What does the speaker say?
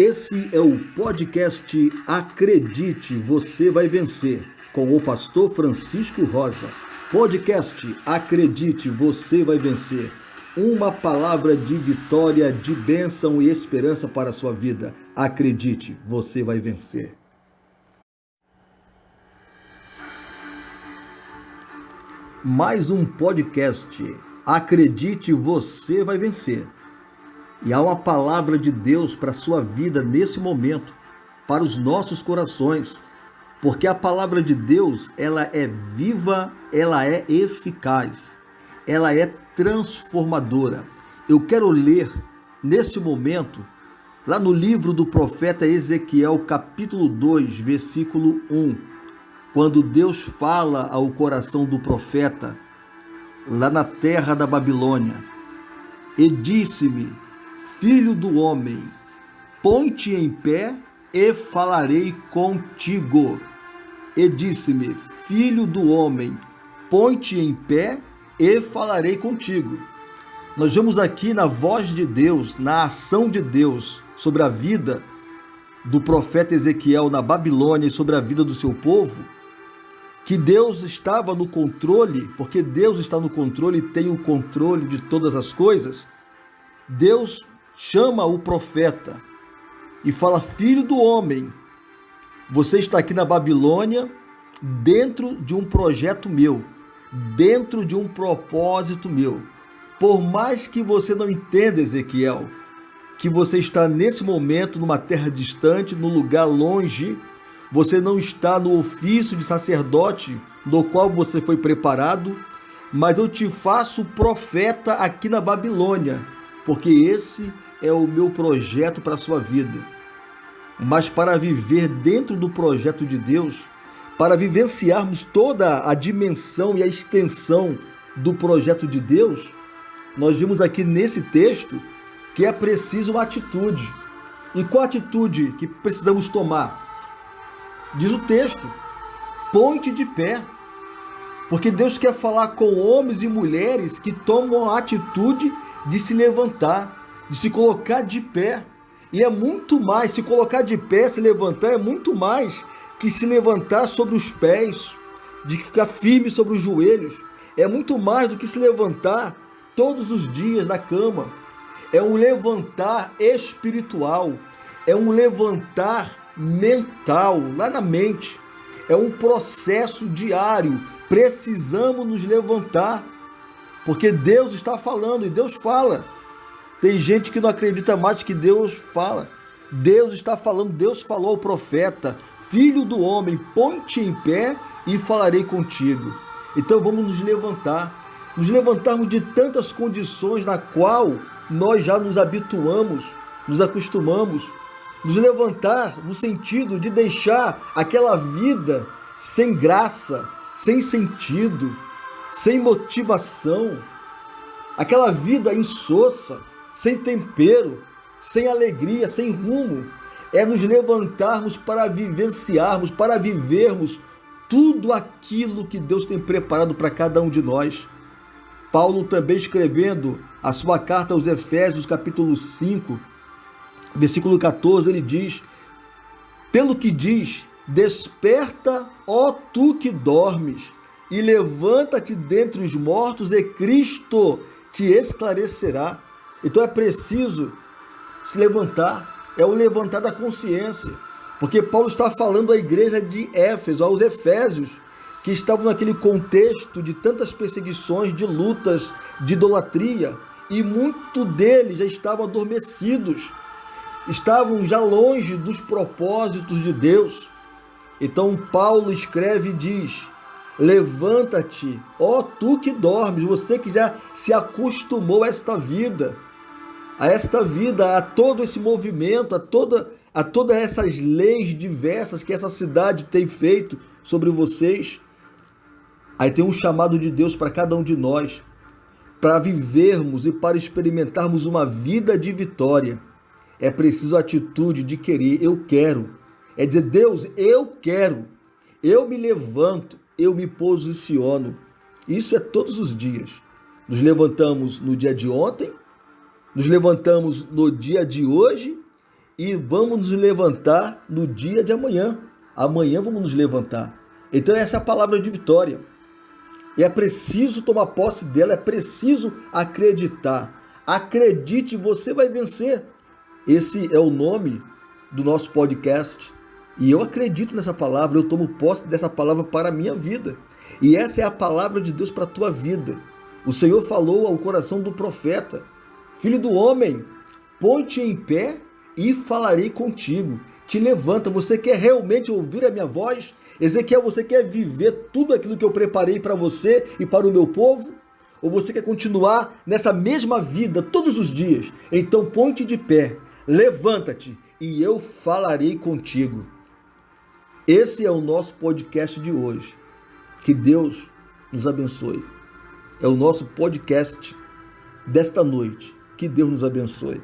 Esse é o podcast Acredite, Você Vai Vencer, com o pastor Francisco Rosa. Podcast Acredite, Você Vai Vencer. Uma palavra de vitória, de bênção e esperança para a sua vida. Acredite, você vai vencer. Mais um podcast. Acredite, você vai vencer. E há uma palavra de Deus para a sua vida nesse momento, para os nossos corações, porque a palavra de Deus, ela é viva, ela é eficaz, ela é transformadora. Eu quero ler nesse momento, lá no livro do profeta Ezequiel, capítulo 2, versículo 1, quando Deus fala ao coração do profeta, lá na terra da Babilônia, e disse-me: Filho do homem, põe-te em pé e falarei contigo. E disse-me: Filho do homem, põe-te em pé e falarei contigo. Nós vemos aqui na voz de Deus, na ação de Deus sobre a vida do profeta Ezequiel na Babilônia e sobre a vida do seu povo, que Deus estava no controle, porque Deus está no controle e tem o controle de todas as coisas. Deus chama o profeta e fala: Filho do homem, você está aqui na Babilônia dentro de um projeto meu, dentro de um propósito meu. Por mais que você não entenda, Ezequiel, que você está nesse momento numa terra distante, num lugar longe, você não está no ofício de sacerdote do qual você foi preparado, mas eu te faço profeta aqui na Babilônia, porque esse é o meu projeto para a sua vida. Mas para viver dentro do projeto de Deus, para vivenciarmos toda a dimensão e a extensão do projeto de Deus, nós vimos aqui nesse texto que é preciso uma atitude. E qual atitude que precisamos tomar? Diz o texto: põe-te de pé. Porque Deus quer falar com homens e mulheres que tomam a atitude de se levantar, de se colocar de pé. E é muito mais, se colocar de pé, se levantar, é muito mais que se levantar sobre os pés, de ficar firme sobre os joelhos. É muito mais do que se levantar todos os dias da cama. É um levantar espiritual, é um levantar mental, lá na mente. É um processo diário. Precisamos nos levantar, porque Deus está falando e Deus fala. Tem gente que não acredita mais que Deus fala. Deus está falando, Deus falou ao profeta: Filho do homem, põe-te em pé e falarei contigo. Então vamos nos levantar, nos levantarmos de tantas condições na qual nós já nos habituamos, nos acostumamos, nos levantar no sentido de deixar aquela vida sem graça, sem sentido, sem motivação, aquela vida insossa, sem tempero, sem alegria, sem rumo. É nos levantarmos para vivenciarmos, para vivermos tudo aquilo que Deus tem preparado para cada um de nós. Paulo também, escrevendo a sua carta aos Efésios, capítulo 5, versículo 14, ele diz: pelo que diz, desperta, ó tu que dormes, e levanta-te dentre os mortos, e Cristo te esclarecerá. Então é preciso se levantar, é o levantar da consciência, porque Paulo está falando à igreja de Éfeso, aos Efésios, que estavam naquele contexto de tantas perseguições, de lutas, de idolatria, e muitos deles já estavam adormecidos, estavam já longe dos propósitos de Deus. Então Paulo escreve e diz: levanta-te, ó tu que dormes, você que já se acostumou a esta vida, a todo esse movimento, a todas essas leis diversas que essa cidade tem feito sobre vocês. Aí tem um chamado de Deus para cada um de nós, para vivermos e para experimentarmos uma vida de vitória. É preciso a atitude de querer. Eu quero. É dizer: Deus, eu quero. Eu me levanto, eu me posiciono. Isso é todos os dias. Nos levantamos no dia de ontem, nos levantamos no dia de hoje e vamos nos levantar no dia de amanhã. Amanhã vamos nos levantar. Então essa é a palavra de vitória. E é preciso tomar posse dela, é preciso acreditar. Acredite, você vai vencer. Esse é o nome do nosso podcast. E eu acredito nessa palavra, eu tomo posse dessa palavra para a minha vida. E essa é a palavra de Deus para a tua vida. O Senhor falou ao coração do profeta: Filho do homem, põe-te em pé e falarei contigo. Te levanta, você quer realmente ouvir a minha voz? Ezequiel, você quer viver tudo aquilo que eu preparei para você e para o meu povo? Ou você quer continuar nessa mesma vida todos os dias? Então põe-te de pé, levanta-te e eu falarei contigo. Esse é o nosso podcast de hoje. Que Deus nos abençoe. É o nosso podcast desta noite. Que Deus nos abençoe.